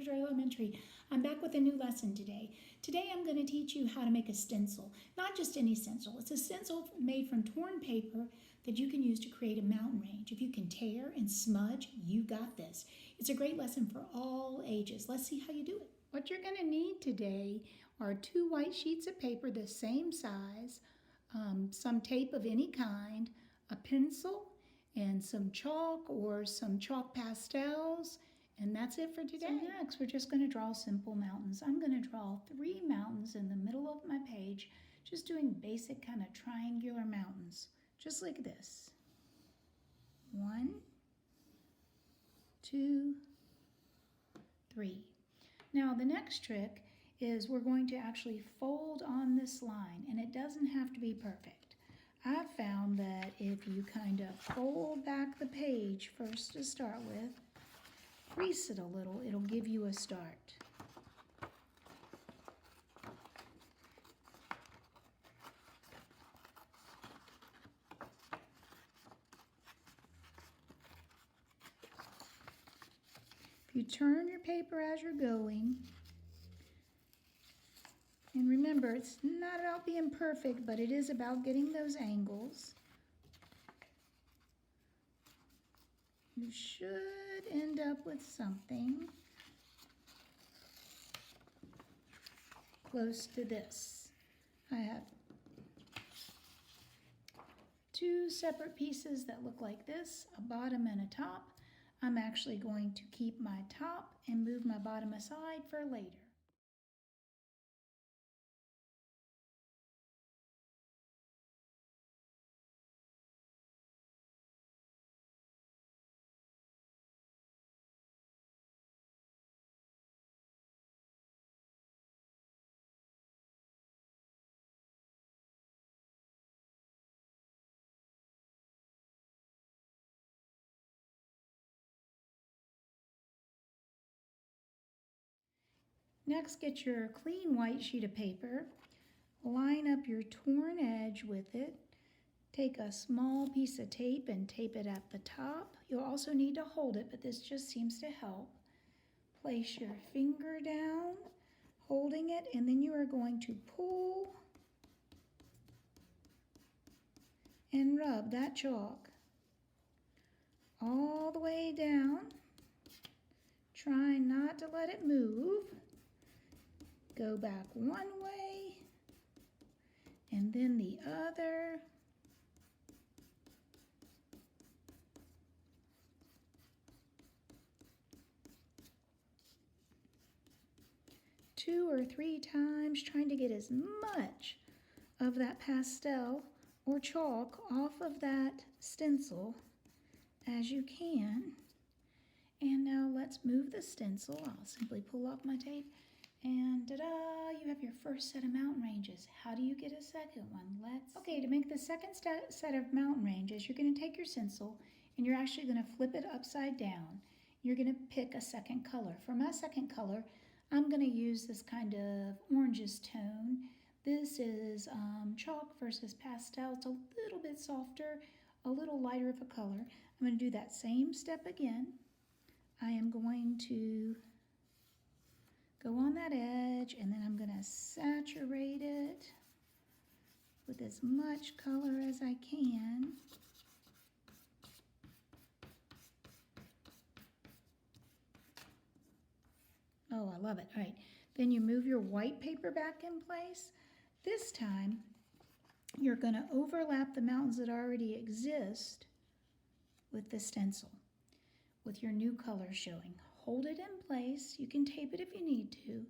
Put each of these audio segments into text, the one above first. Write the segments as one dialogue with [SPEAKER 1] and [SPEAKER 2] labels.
[SPEAKER 1] Mrs.Grigg Elementary. I'm back with a new lesson today. Today I'm going to teach you how to make a stencil. Not just any stencil. It's a stencil made from torn paper that you can use to create a mountain range. If you can tear and smudge, you got this. It's a great lesson for all ages. Let's see how you do it. What you're going to need today are 2 white sheets of paper the same size, some tape of any kind, a pencil, and some chalk or some chalk pastels, and that's it for today. So next we're just going to draw simple mountains. I'm going to draw 3 mountains in the middle of my page, just doing basic kind of triangular mountains, just like this. 1, 2, 3. Now the next trick is we're going to actually fold on this line, and it doesn't have to be perfect. I've found that if you kind of fold back the page first to start with, crease it a little, it'll give you a start. If you turn your paper as you're going, and remember, it's not about being perfect, but it is about getting those angles. You should end up with something close to this. I have 2 separate pieces that look like this, a bottom and a top. I'm actually going to keep my top and move my bottom aside for later. Next, get your clean white sheet of paper, line up your torn edge with it, take a small piece of tape and tape it at the top. You'll also need to hold it, but this just seems to help. Place your finger down, holding it, and then you are going to pull and rub that chalk all the way down. Try not to let it move. Go back one way and then the other. Two or 3 times, trying to get as much of that pastel or chalk off of that stencil as you can. And now let's move the stencil. I'll simply pull off my tape. And ta-da, you have your first set of mountain ranges. How do you get a second one? Okay, to make the second set of mountain ranges, you're going to take your stencil and you're actually going to flip it upside down. You're going to pick a second color. For my second color, I'm going to use this kind of oranges tone. This is chalk versus pastel. It's a little bit softer, a little lighter of a color. I'm going to do that same step again. I am going to go on that edge, and then I'm going to saturate it with as much color as I can. Oh, I love it. All right, then you move your white paper back in place. This time, you're going to overlap the mountains that already exist with the stencil, with your new color showing. Hold it in place. You can tape it if you need to.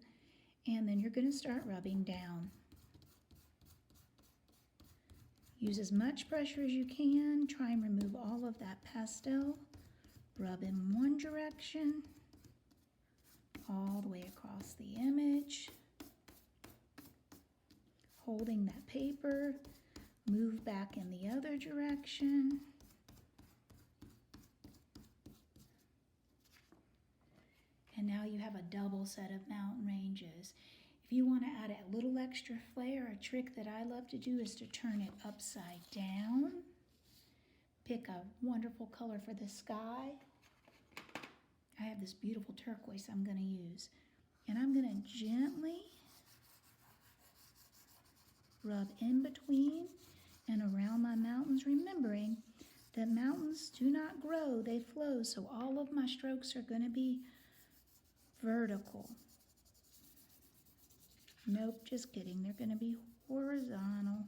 [SPEAKER 1] And then you're going to start rubbing down. Use as much pressure as you can. Try and remove all of that pastel. Rub in one direction, all the way across the image. Holding that paper, move back in the other direction. And now you have a double set of mountain ranges. If you want to add a little extra flair, a trick that I love to do is to turn it upside down. Pick a wonderful color for the sky. I have this beautiful turquoise I'm going to use. And I'm going to gently rub in between and around my mountains, remembering that mountains do not grow, they flow. So all of my strokes are going to be vertical. Nope, just kidding. They're going to be horizontal.